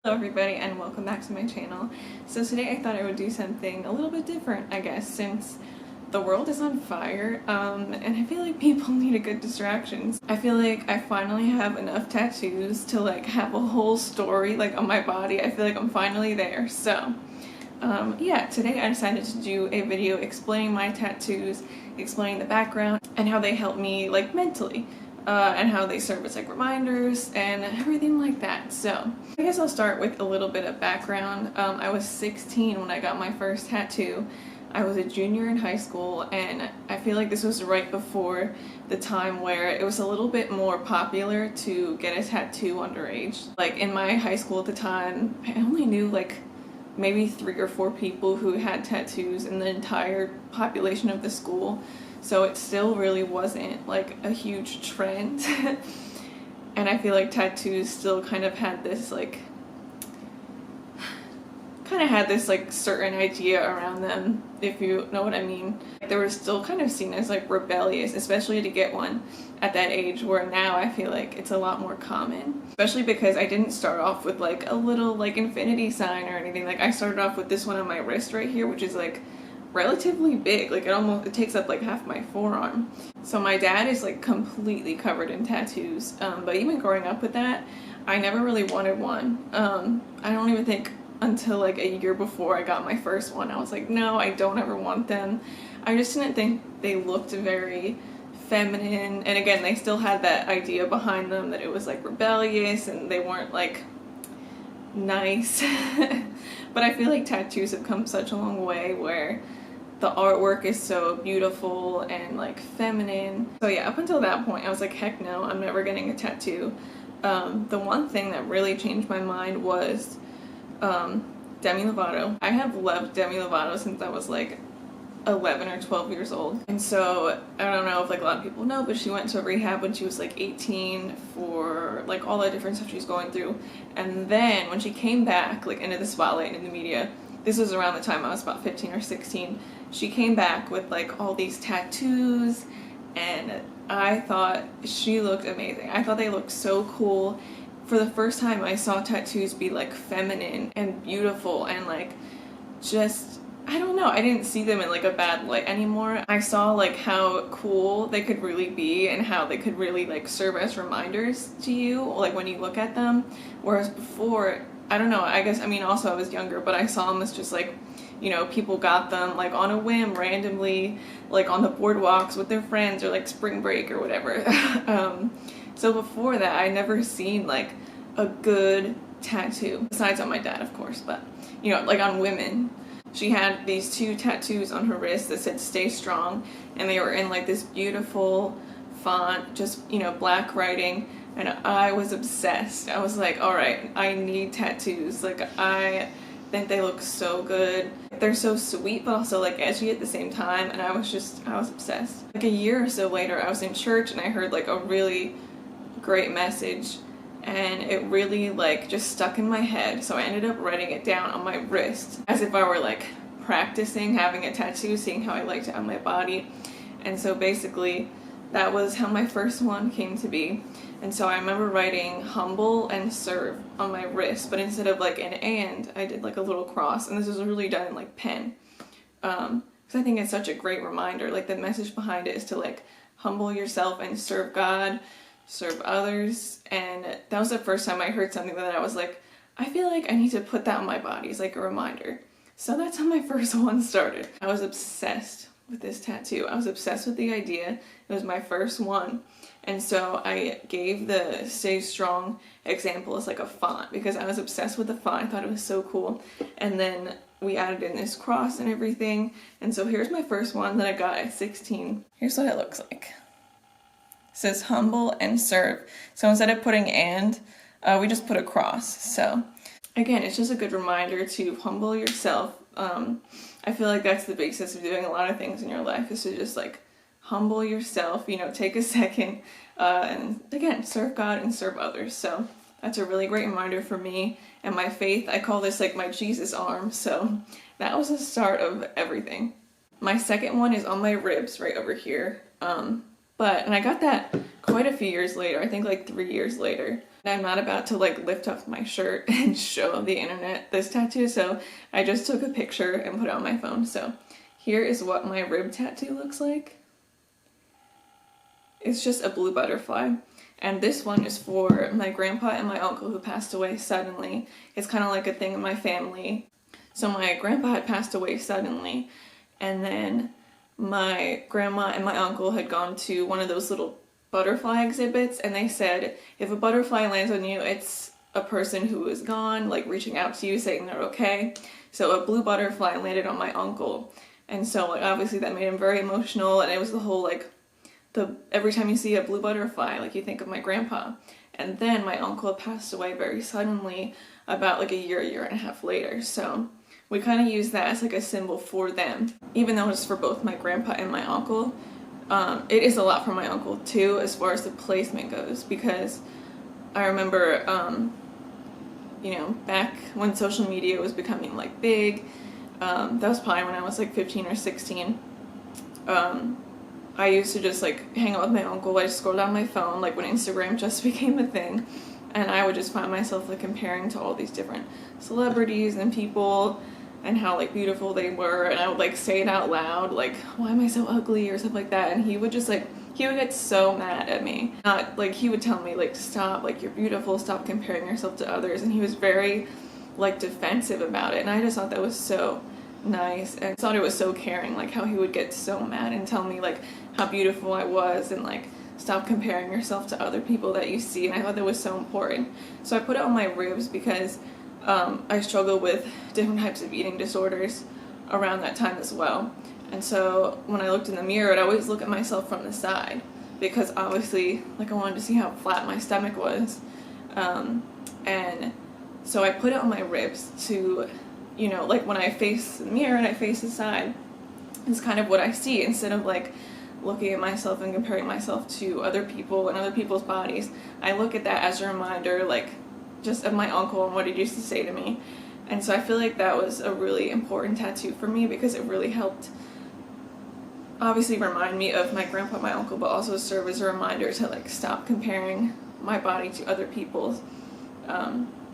Hello everybody and welcome back to my channel. So today I thought I would do something a little bit different, I guess, since the world is on fire and I feel like people need a good distractions. I feel like I finally have enough tattoos to have a whole story on my body. I feel like I'm finally there. So yeah, today I decided to do a video explaining my tattoos, explaining the background and how they help me mentally. And how they serve as reminders and everything like that. So I guess I'll start with a little bit of background. I was 16 when I got my first tattoo. I was a junior in high school, and I feel like this was right before the time where it was a little bit more popular to get a tattoo underage. In my high school at the time, I only knew maybe 3 or 4 people who had tattoos in the entire population of the school. So it still really wasn't a huge trend. And I feel like tattoos still kind of had this certain idea around them, if you know what I mean. They were still kind of seen as rebellious, especially to get one at that age, where now I feel like it's a lot more common. Especially because I didn't start off with a little infinity sign or anything. I started off with this one on my wrist right here, which is relatively big. It takes up half my forearm. So my dad is completely covered in tattoos, but even growing up with that, I never really wanted one. I don't even think until a year before I got my first one I was like, no, I don't ever want them. I just didn't think they looked very feminine, and again, they still had that idea behind them that it was rebellious and they weren't nice. But I feel like tattoos have come such a long way where the artwork is so beautiful and feminine. So yeah, up until that point I was like, heck no, I'm never getting a tattoo. The one thing that really changed my mind was Demi Lovato. I have loved Demi Lovato since I was 11 or 12 years old. And so I don't know if a lot of people know, but she went to rehab when she was 18 for all the different stuff she's going through. And then when she came back into the spotlight and in the media, this was around the time I was about 15 or 16, she came back with all these tattoos, and I thought she looked amazing. I thought they looked so cool. For the first time I saw tattoos be feminine and beautiful and just, I don't know, I didn't see them in a bad light anymore. I saw how cool they could really be and how they could really serve as reminders to you when you look at them. Whereas before, I don't know, I guess, I mean, also I was younger, but I saw them as just people got them on a whim randomly, on the boardwalks with their friends, or spring break or whatever. So before that I never seen a good tattoo, besides on my dad of course, but on women. She had these 2 tattoos on her wrist that said "Stay Strong," and they were in this beautiful font, just black writing, and I was obsessed. I was like, alright, I need tattoos. I think they look so good. They're so sweet but also edgy at the same time, and I was obsessed. A year or so later I was in church and I heard a really great message, and it really just stuck in my head, so I ended up writing it down on my wrist as if I were practicing having a tattoo, seeing how I liked it on my body. And so basically that was how my first one came to be. And so I remember writing "humble" and "serve" on my wrist, but instead of an "and," I did a little cross, and this was really done in pen, because I think it's such a great reminder. The message behind it is to humble yourself and serve God, serve others. And that was the first time I heard something that I was I feel like I need to put that on my body as a reminder. So that's how my first one started. I was obsessed with this tattoo. I was obsessed with the idea. It was my first one. And so I gave the "Stay Strong" example as a font, because I was obsessed with the font. I thought it was so cool. And then we added in this cross and everything. And so here's my first one that I got at 16. Here's what it looks like. It says "humble" and "serve." So instead of putting "and," we just put a cross. So again, it's just a good reminder to humble yourself. I feel like that's the basis of doing a lot of things in your life, is to just humble yourself, take a second, and again, serve God and serve others. So that's a really great reminder for me and my faith. I call this my Jesus arm. So that was the start of everything. My second one is on my ribs right over here. And I got that quite a few years later, I think 3 years later. I'm not about to like lift up my shirt and show the internet this tattoo, so I just took a picture and put it on my phone. So here is what my rib tattoo looks like. It's just a blue butterfly. And this one is for my grandpa and my uncle who passed away suddenly. It's kind of like a thing in my family. So my grandpa had passed away suddenly, and then my grandma and my uncle had gone to one of those little butterfly exhibits, and they said if a butterfly lands on you, it's a person who is gone, like reaching out to you saying they're okay. So a blue butterfly landed on my uncle, and so like obviously that made him very emotional, and it was the whole like every time you see a blue butterfly, like you think of my grandpa. And then my uncle passed away very suddenly about like a year and a half later. So we kind of use that as like a symbol for them. Even though it's for both my grandpa and my uncle, it is a lot for my uncle too as far as the placement goes, because I remember, you know, back when social media was becoming like big, that was probably when I was like 15 or 16. I used to just like hang out with my uncle. I just scroll down my phone like when Instagram just became a thing, and I would just find myself like comparing to all these different celebrities and people and how like beautiful they were, and I would like say it out loud like, why am I so ugly or stuff like that, and he would just like, he would get so mad at me. Not like, he would tell me like, stop, like you're beautiful, stop comparing yourself to others, and he was very like defensive about it, and I just thought that was so nice, and I thought it was so caring, like how he would get so mad and tell me like how beautiful I was and like stop comparing yourself to other people that you see, and I thought that was so important. So I put it on my ribs because I struggle with different types of eating disorders around that time as well, and so when I looked in the mirror I'd always look at myself from the side because obviously like I wanted to see how flat my stomach was, and so I put it on my ribs to, you know, like when I face the mirror and I face the side, it's kind of what I see. Instead of like looking at myself and comparing myself to other people and other people's bodies, I look at that as a reminder, like just of my uncle and what he used to say to me. And so I feel like that was a really important tattoo for me because it really helped obviously remind me of my grandpa and my uncle, but also serve as a reminder to like stop comparing my body to other people's.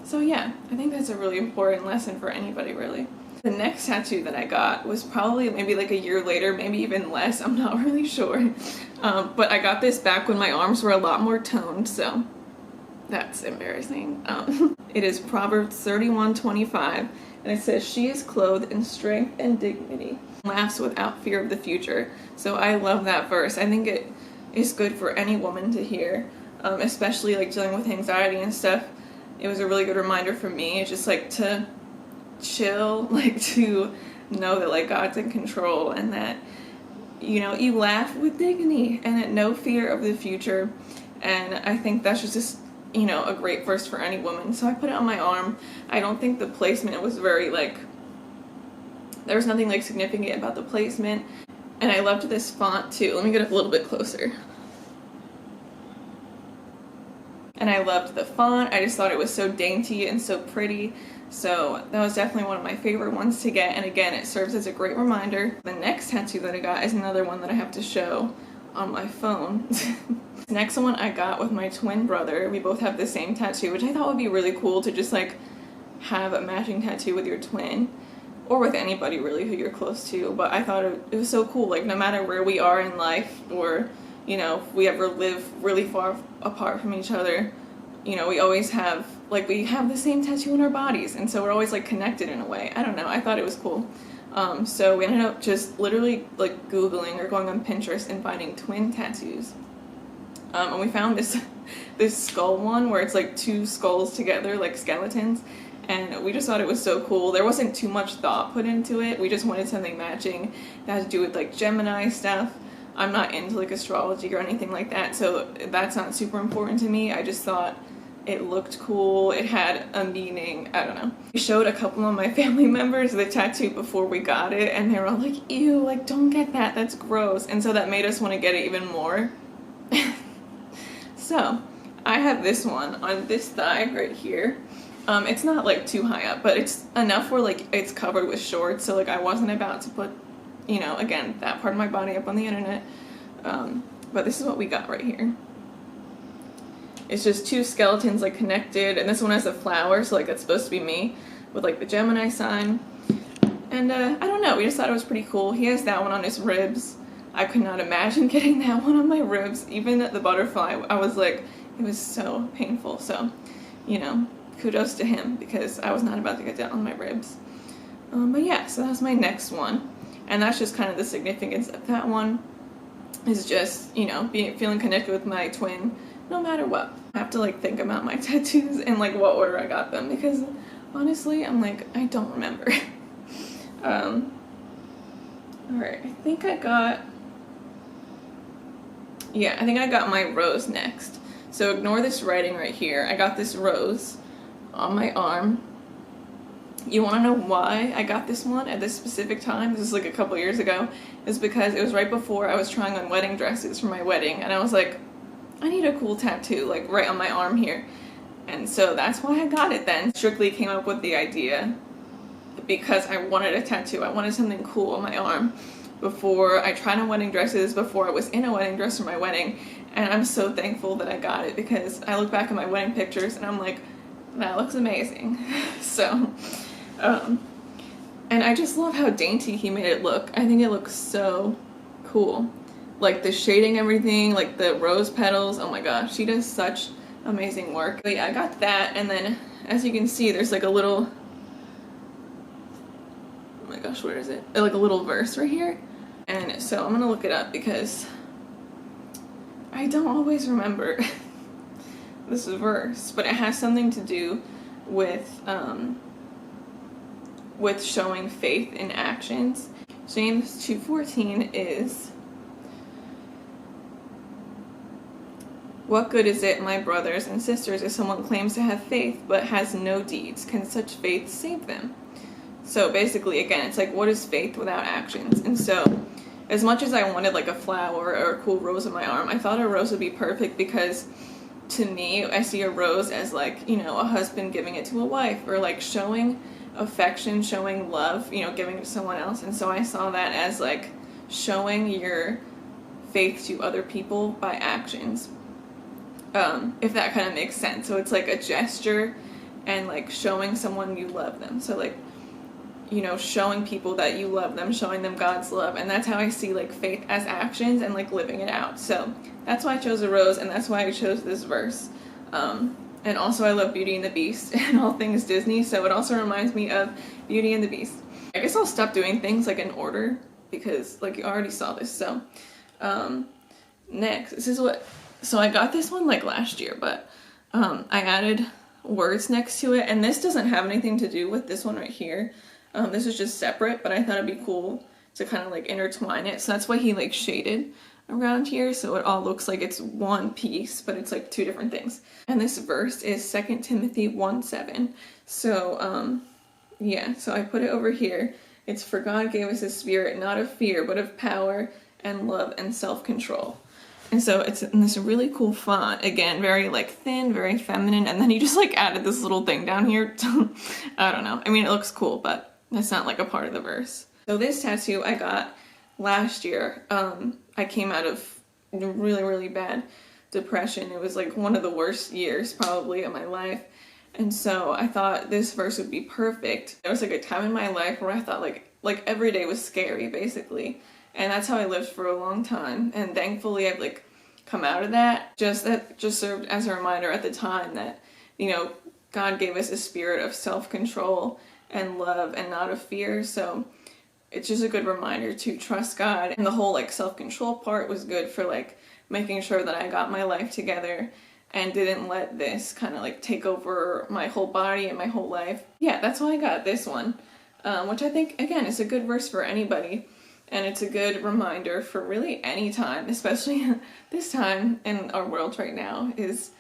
So yeah, I think that's a really important lesson for anybody, really. The next tattoo that I got was probably maybe like a year later, maybe even less, I'm not really sure. But I got this back when my arms were a lot more toned, so that's embarrassing. It is Proverbs 31:25, and it says, "She is clothed in strength and dignity, laughs without fear of the future." So I love that verse. I think it is good for any woman to hear, especially like dealing with anxiety and stuff. It was a really good reminder for me, just like to chill, like to know that like God's in control and that, you know, you laugh with dignity and at no fear of the future. And I think that's just, you know, a great verse for any woman. So I put it on my arm. I don't think the placement was very like, there was nothing like significant about the placement. And I loved this font too. Let me get a little bit closer. And I loved the font. I just thought it was so dainty and so pretty. So that was definitely one of my favorite ones to get. And again, it serves as a great reminder. The next tattoo that I got is another one that I have to show on my phone. The next one I got with my twin brother. We both have the same tattoo, which I thought would be really cool to just like have a matching tattoo with your twin, or with anybody really who you're close to. But I thought it was so cool, like no matter where we are in life, or you know, if we ever live really far apart from each other, you know, we always have, like, we have the same tattoo in our bodies, and so we're always, like, connected in a way. I don't know, I thought it was cool. So we ended up just literally, like, Googling or going on Pinterest and finding twin tattoos. And we found this skull one where it's, like, two skulls together, like skeletons, and we just thought it was so cool. There wasn't too much thought put into it. We just wanted something matching that had to do with, like, Gemini stuff. I'm not into like astrology or anything like that, so that's not super important to me. I just thought it looked cool, it had a meaning, I don't know. I showed a couple of my family members the tattoo before we got it, and they were all like, ew, like don't get that, that's gross. And so that made us want to get it even more. So I have this one on this thigh right here. It's not like too high up, but it's enough where like it's covered with shorts, so like I wasn't about to put, you know, again, that part of my body up on the internet. But this is what we got right here. it's just two skeletons like connected, and this one has a flower, so like that's supposed to be me with like the Gemini sign. And I don't know, we just thought it was pretty cool. He has that one on his ribs. I could not imagine getting that one on my ribs. Even the butterfly, I was like, it was so painful. So, you know, kudos to him, because I was not about to get that on my ribs. But yeah, so that's my next one. And that's just kind of the significance of that one, is just, you know, feeling connected with my twin no matter what. I have to like think about my tattoos and like what order I got them, because honestly, I'm like, I don't remember. Alright, I think I got my rose next. So ignore this writing right here. I got this rose on my arm. You want to know why I got this one at this specific time? This is like a couple years ago. It's because it was right before I was trying on wedding dresses for my wedding, and I was like, I need a cool tattoo, like right on my arm here. And so that's why I got it then. Strictly came up with the idea because I wanted a tattoo. I wanted something cool on my arm before I tried on wedding dresses, before I was in a wedding dress for my wedding. And I'm so thankful that I got it, because I look back at my wedding pictures and I'm like, that looks amazing. So, and I just love how dainty he made it look. I think it looks so cool. Like the shading, everything, like the rose petals. Oh my gosh, she does such amazing work. But yeah, I got that, and then as you can see, there's like a little, oh my gosh, where is it? Like a little verse right here. And so I'm gonna look it up because I don't always remember this verse, but it has something to do with showing faith in actions. James 2:14 is, what good is it, my brothers and sisters, if someone claims to have faith but has no deeds? Can such faith save them? So basically, again, it's like, what is faith without actions? And so as much as I wanted like a flower or a cool rose on my arm, I thought a rose would be perfect, because to me, I see a rose as like, you know, a husband giving it to a wife, or like showing affection, showing love, you know, giving it to someone else. And so I saw that as like showing your faith to other people by actions, if that kind of makes sense. So it's like a gesture and like showing someone you love them. So like, you know, showing people that you love them, showing them God's love. And that's how I see like faith as actions and like living it out. So that's why I chose a rose, and that's why I chose this verse. And also I love Beauty and the Beast and all things Disney, so it also reminds me of Beauty and the Beast. I guess I'll stop doing things like in order, because like you already saw this. So next, this is what, so I got this one like last year, but I added words next to it, and this doesn't have anything to do with this one right here. This is just separate, but I thought it'd be cool to kind of like intertwine it. So that's why he like shaded around here, so it all looks like it's one piece, but it's like two different things. And this verse is 2 Timothy 1:7. So yeah, so I put it over here. It's, for God gave us a spirit not of fear, but of power and love and self-control. And so it's in this really cool font, again, very like thin, very feminine, and then he just like added this little thing down here. I don't know, I mean, it looks cool, but that's not like a part of the verse. So this tattoo I got last year. I came out of really, really bad depression. It was like one of the worst years probably of my life. And so I thought this verse would be perfect. There was like a time in my life where I thought like every day was scary, basically. And that's how I lived for a long time. And thankfully I've like come out of that. That just served as a reminder at the time that, you know, God gave us a spirit of self-control and love and not of fear. So it's just a good reminder to trust God. And the whole like self-control part was good for like making sure that I got my life together and didn't let this kind of like take over my whole body and my whole life. Yeah, that's why I got this one, which I think, again, is a good verse for anybody. And it's a good reminder for really any time, especially this time in our world right now, is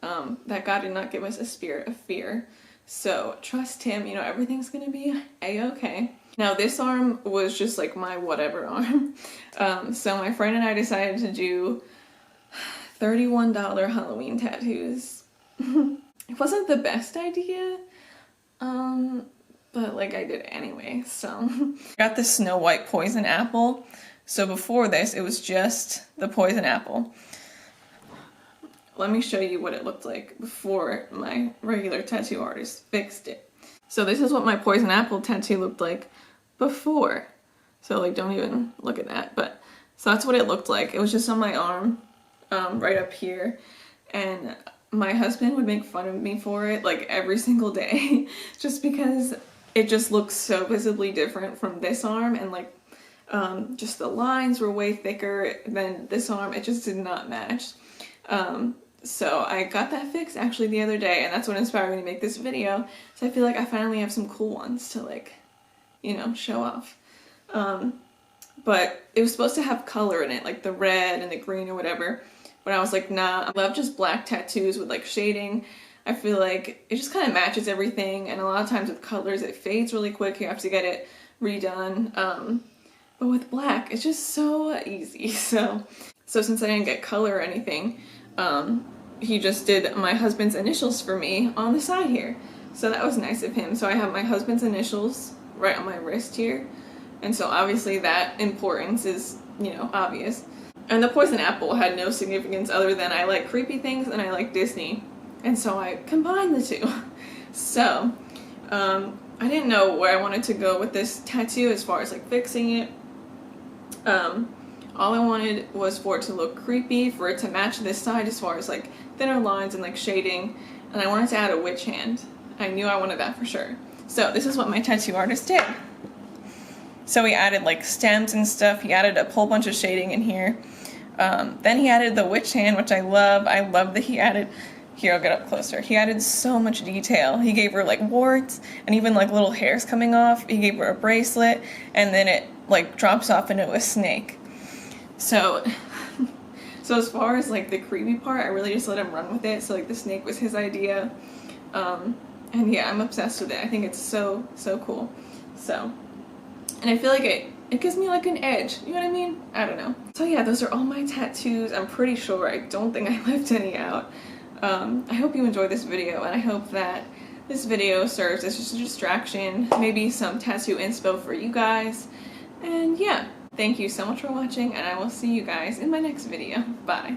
that God did not give us a spirit of fear. So trust him, you know, everything's gonna be a-okay. Now this arm was just like my whatever arm. So my friend and I decided to do $31 Halloween tattoos. It wasn't the best idea, but like I did it anyway. So I got the Snow White poison apple. So before this, it was just the poison apple. let me show you what it looked like before my regular tattoo artist fixed it. So this is what my poison apple tattoo looked like before. So like, don't even look at that, but so that's what it looked like. It was just on my arm, right up here, and my husband would make fun of me for it like every single day just because it just looks so visibly different from this arm, and like just the lines were way thicker than this arm. It just did not match. So I got that fixed actually the other day, and that's what inspired me to make this video. So I feel like I finally have some cool ones to like, you know, show off. But it was supposed to have color in it, like the red and the green or whatever. But I was like, nah, I love just black tattoos with like shading. I feel like it just kind of matches everything, and a lot of times with colors it fades really quick. You have to get it redone. But with black, it's just so easy. So since I didn't get color or anything, he just did my husband's initials for me on the side here. So that was nice of him. So I have my husband's initials right on my wrist here. And so obviously that importance is, you know, obvious. And the poison apple had no significance other than I like creepy things and I like Disney. And so I combined the two. So, I didn't know where I wanted to go with this tattoo as far as like fixing it. All I wanted was for it to look creepy, for it to match this side as far as like thinner lines and like shading. And I wanted to add a witch hand. I knew I wanted that for sure. So this is what my tattoo artist did. So he added like stems and stuff. He added a whole bunch of shading in here. Then he added the witch hand, which I love. I love that he added, here I'll get up closer. He added so much detail. He gave her like warts and even like little hairs coming off. He gave her a bracelet, and then it like drops off into a snake. So as far as like the creepy part, I really just let him run with it. So like the snake was his idea. And yeah, I'm obsessed with it. I think it's so cool. So, and I feel like it gives me like an edge, you know what I mean? I don't know. So yeah, those are all my tattoos. I'm pretty sure. I don't think I left any out. I hope you enjoyed this video, and I hope that this video serves as just a distraction, maybe some tattoo inspo for you guys. And yeah, thank you so much for watching, and I will see you guys in my next video. Bye.